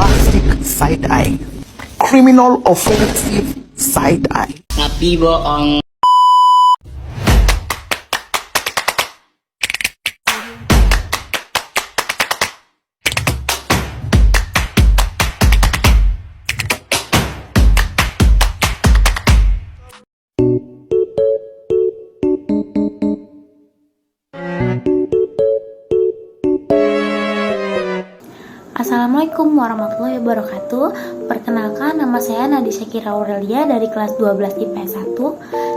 bombastic side eye, criminal offensive side eye. Tapi bohong. Assalamualaikum warahmatullahi wabarakatuh. Perkenalkan, nama saya Nadi Syakira Aurelia dari kelas 12 IPS 1.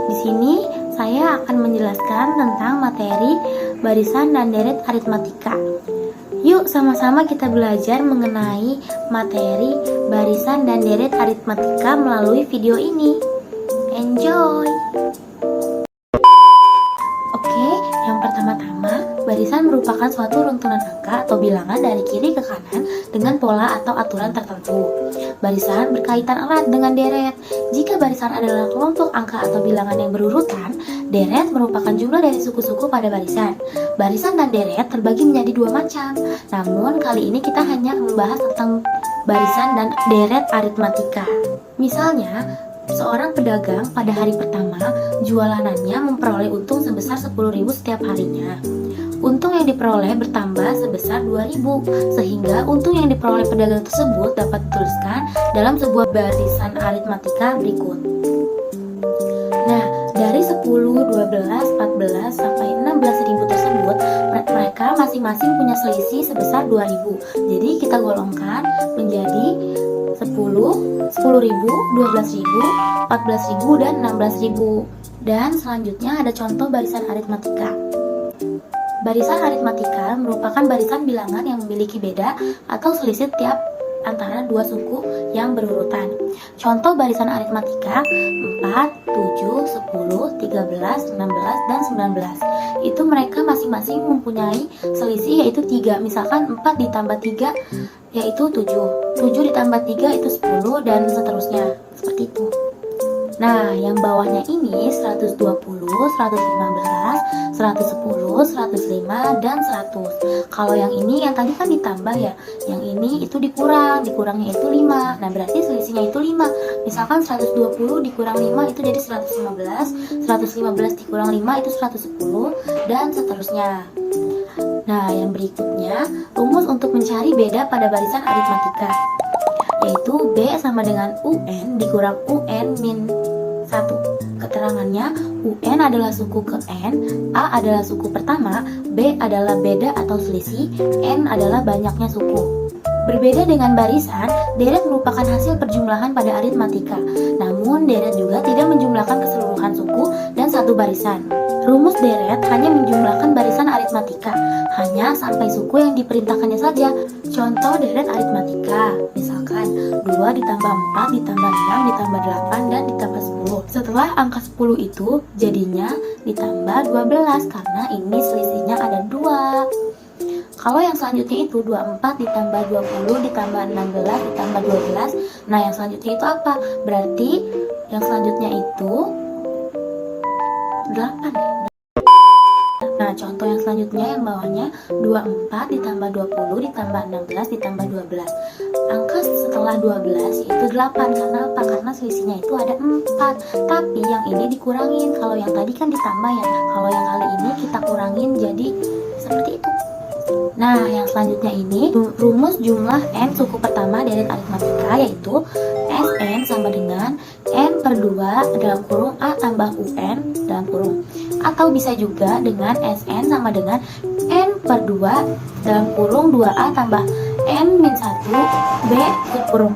Di sini saya akan menjelaskan tentang materi barisan dan deret aritmatika. Yuk sama-sama kita belajar mengenai materi barisan dan deret aritmatika melalui video ini. Enjoy! Oke, yang pertama-tama, barisan merupakan suatu runtunan angka atau bilangan dari kiri ke kanan dengan pola atau aturan tertentu. Barisan berkaitan erat dengan deret. Jika barisan adalah kelompok angka atau bilangan yang berurutan, deret merupakan jumlah dari suku-suku pada barisan. Barisan dan deret terbagi menjadi dua macam. Namun kali ini kita hanya membahas tentang barisan dan deret aritmatika. Misalnya, seorang pedagang pada hari pertama jualanannya memperoleh untung sebesar 10.000 setiap harinya. Untung yang diperoleh bertambah sebesar 2.000, sehingga untung yang diperoleh pedagang tersebut dapat dituliskan dalam sebuah barisan aritmatika berikut. Nah, dari 10, 12, 14 sampai 16.000 tersebut, mereka masing-masing punya selisih sebesar 2.000. Jadi kita golongkan menjadi 10, 10.000, 12.000, 14.000, dan 16.000. Dan selanjutnya ada contoh barisan aritmatika. Barisan aritmatika merupakan barisan bilangan yang memiliki beda atau selisih tiap antara dua suku yang berurutan. Contoh barisan aritmatika 4, 7, 10, 13, 16, dan 19. Itu mereka masing-masing mempunyai selisih yaitu 3. Misalkan 4 ditambah 3 yaitu 7. 7 ditambah 3 itu 10 dan seterusnya. Seperti itu. Nah, yang bawahnya ini 120, 115, 110, 105, dan 100. Kalau yang ini, yang tadi kan ditambah ya. Yang ini itu dikurangnya itu 5. Nah, berarti selisihnya itu 5. Misalkan 120 dikurang 5 itu jadi 115, 115 dikurang 5 itu 110, dan seterusnya. Nah, yang berikutnya, rumus untuk mencari beda pada barisan aritmatika, yaitu B sama dengan UN dikurang UN min 1. Keterangannya, UN adalah suku ke N, A adalah suku pertama, B adalah beda atau selisih, N adalah banyaknya suku. Berbeda dengan barisan, deret merupakan hasil perjumlahan pada aritmatika. Namun, deret juga tidak menjumlahkan keseluruhan suku dan satu barisan. Rumus deret hanya menjumlahkan barisan aritmatika, hanya sampai suku yang diperintahkannya saja. Contoh deret aritmatika, misalkan 2 ditambah 4 ditambah 6 ditambah 8 dan ditambah 10. Setelah angka 10 itu jadinya ditambah 12 karena ini selisihnya ada 2. Kalau yang selanjutnya itu 24 ditambah 20 ditambah 16 ditambah 12. Nah, yang selanjutnya itu apa? Berarti yang selanjutnya itu 8. Nah, contoh yang selanjutnya yang bawahnya 24 ditambah 20 ditambah 16 ditambah 12. Angka setelah 12 yaitu 8. Karena apa? Karena selisihnya itu ada 4. Tapi yang ini dikurangin. Kalau yang tadi kan ditambah ya. Kalau yang kali ini kita kurangin jadi seperti itu. Nah, yang selanjutnya ini rumus jumlah N suku pertama deret aritmatika, yaitu Sn sama dengan N per 2 dalam kurung A tambah UN dalam kurung. Atau bisa juga dengan Sn sama dengan N per 2 dalam kurung 2A tambah N min 1 B tutup kurung.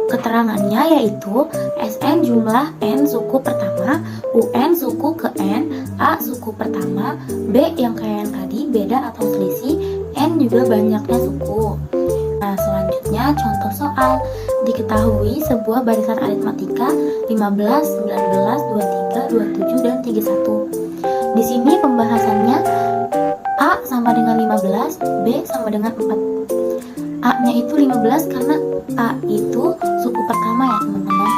Keterangannya yaitu Sn jumlah N suku pertama, UN suku ke N, A suku pertama, B yang kayak yang tadi beda atau selisih, N juga banyaknya suku. Nah, selanjutnya contoh soal. Diketahui sebuah barisan aritmatika 15, 19, 23, 27, dan 31. Di sini pembahasannya A sama dengan 15, B sama dengan 4. A-nya itu 15 karena A itu suku pertama ya teman-teman.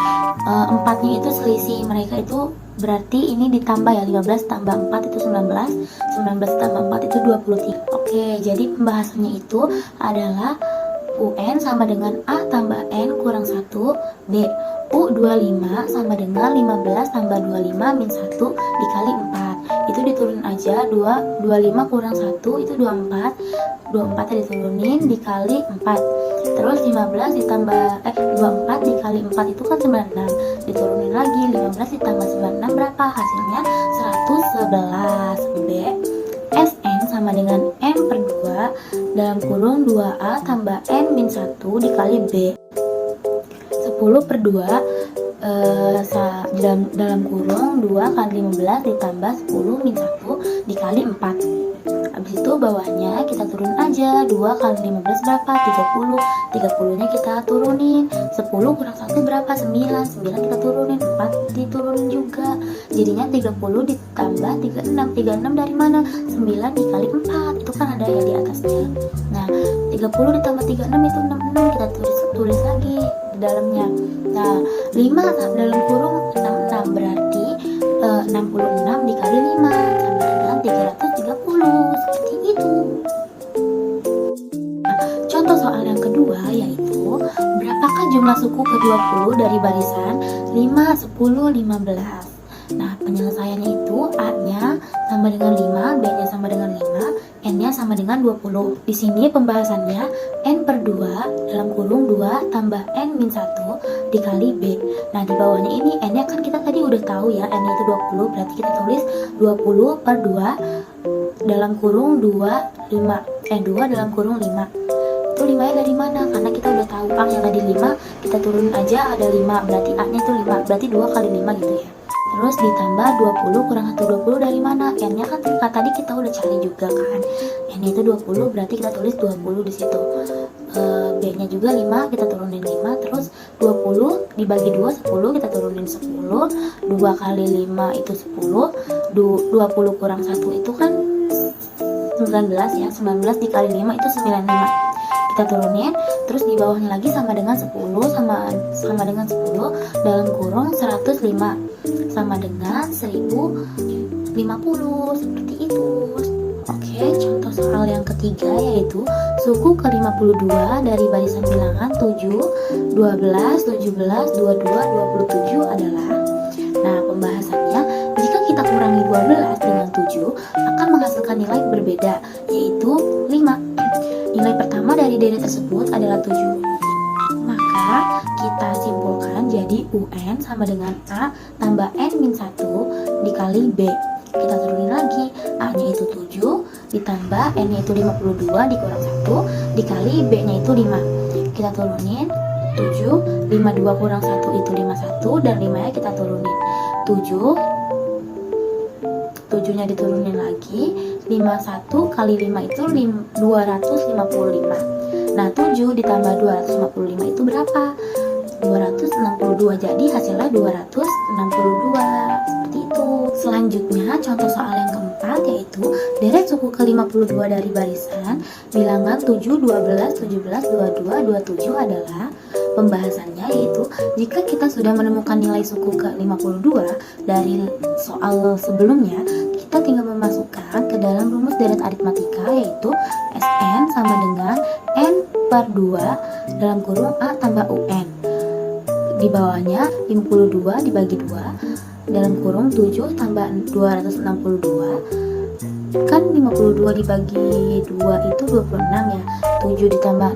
4-nya itu selisih mereka itu berarti ini ditambah ya, 15 tambah 4 itu 19, 19 tambah 4 itu 23. Oke, jadi pembahasannya itu adalah UN sama dengan A tambah N kurang 1, B. U25 sama dengan 15 tambah 25 min 1 dikali 4. Itu diturunin aja, 25 kurang 1 itu 24. 24 nya diturunin dikali 4. Terus 15 ditambah 24 dikali 4 itu kan 96. Diturunin lagi, 15 ditambah 96 berapa? Hasilnya 111. B. Sn sama dengan N per 2 dalam kurung 2A tambah N min 1 dikali B. 10 per 2 dalam kurung 2 kali 15 ditambah 10 min 1 dikali 4. Habis itu bawahnya kita turun aja, 2 kali 15 berapa? 30. 30 nya kita turunin, 10 kurang 1 berapa? 9. 9 kita turunin, 4 diturunin juga, jadinya 30 ditambah 36. 36 dari mana? 9 dikali 4, itu kan ada ya di atasnya. Nah 30 ditambah 36 itu 66, kita tulis lagi di dalamnya. Nah 5 dalam kurung 66 berarti 66 dikali 5 sama dengan 330, seperti itu. Nah, contoh soal yang kedua yaitu berapakah jumlah suku ke-20 dari barisan 5, 10, 15. Nah penyelesaiannya itu A-nya sama dengan 5, B-nya sama dengan 5, N-nya sama dengan 20. Di sini pembahasannya N per 2 dalam kurung 2 tambah N min 1 dikali B. Nah di bawahnya ini N-nya kan kita tadi udah tahu ya, N-nya itu 20, berarti kita tulis 20 per 2 dalam kurung 2 dalam kurung 5. Itu 5 nya dari mana? Karena kita udah tahu A yang tadi 5, kita turunin aja ada 5, berarti A nya itu 5, berarti 2 kali 5 gitu ya. Terus ditambah 20 kurang 120 dari mana? N-nya kan tadi kita udah cari juga kan. N-nya itu 20, berarti kita tulis 20 di situ. B-nya juga 5, kita turunin 5. Terus 20 dibagi 2, 10, kita turunin 10. 2 kali 5 itu 10. 20 kurang 1 itu kan 19 ya. 19 dikali 5 itu 95. Kita turunin, terus di bawahnya lagi sama dengan 10 sama dengan 10 dalam kurung 105 sama dengan 1050, seperti itu. Oke, contoh soal yang ketiga yaitu suku ke-52 dari barisan bilangan 7, 12, 17, 22, 27 adalah. Nah, pembahasannya jika kita kurangi 12 dengan 7 akan menghasilkan nilai berbeda yaitu 5. Nilai pertama dari deret tersebut adalah 7. Maka kita simpulkan jadi UN sama dengan A tambah N min 1 dikali B. Kita turunin lagi, A nya itu 7 ditambah N nya itu 52 dikurang 1 dikali B nya itu 5. Kita turunin 7, 52 kurang 1 itu 51 dan 5 nya kita turunin 7 nya diturunin lagi, 51 kali 5 itu 255. Nah 7 ditambah 255 itu berapa? 262, jadi hasilnya 262, seperti itu. Selanjutnya contoh soal yang keempat yaitu deret suku ke-52 dari barisan bilangan 7, 12, 17, 22, 27 adalah. Pembahasannya yaitu jika kita sudah menemukan nilai suku ke-52 dari soal sebelumnya, kita tinggal memasukkan ke dalam rumus deret aritmatika yaitu Sn sama dengan N per 2 dalam kurung A tambah UN. Di bawahnya 52 dibagi 2 dalam kurung 7 tambah 262. Kan 52 dibagi 2 itu 26 ya. 7 ditambah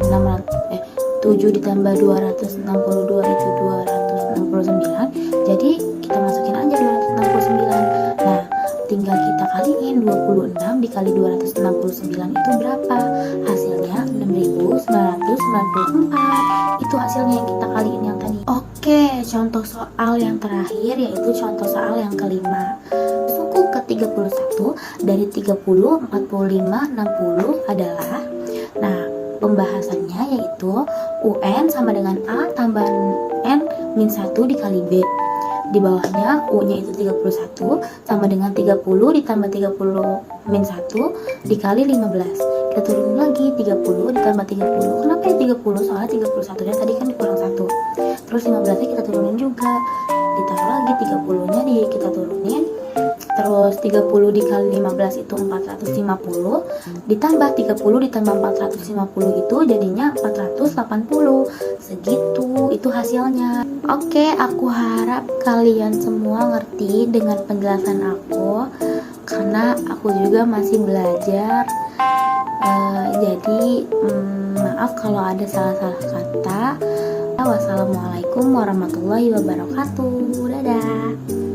7 ditambah 262 itu 269. Jadi kita masukin aja 269. Nah, tinggal kita kaliin 26 dikali 269 itu berapa? Hasilnya 6994. Itu hasilnya yang kita kaliin yang tadi. Oke, contoh soal yang terakhir yaitu contoh soal yang kelima. Suku ke-31 dari 30, 45, 60 adalah. Nah, pembahasannya yaitu UN sama dengan A tambah N min 1 dikali B. Di bawahnya U nya itu 31 sama dengan 30 ditambah 30 min 1 dikali 15. Kita turun lagi 30 ditambah 30. Kenapa ya 30? Soalnya 31 nya tadi kan dikurang 1. Terus 15 nya kita turunin juga. Ditaruh lagi 30 nya kita turunin. Terus 30 dikali 15 itu 450, ditambah 30 ditambah 450 itu jadinya 480. Segitu, itu hasilnya. Oke, aku harap kalian semua ngerti dengan penjelasan aku, karena aku juga masih belajar. Jadi maaf kalau ada salah-salah kata. Wassalamualaikum warahmatullahi wabarakatuh. Dadah.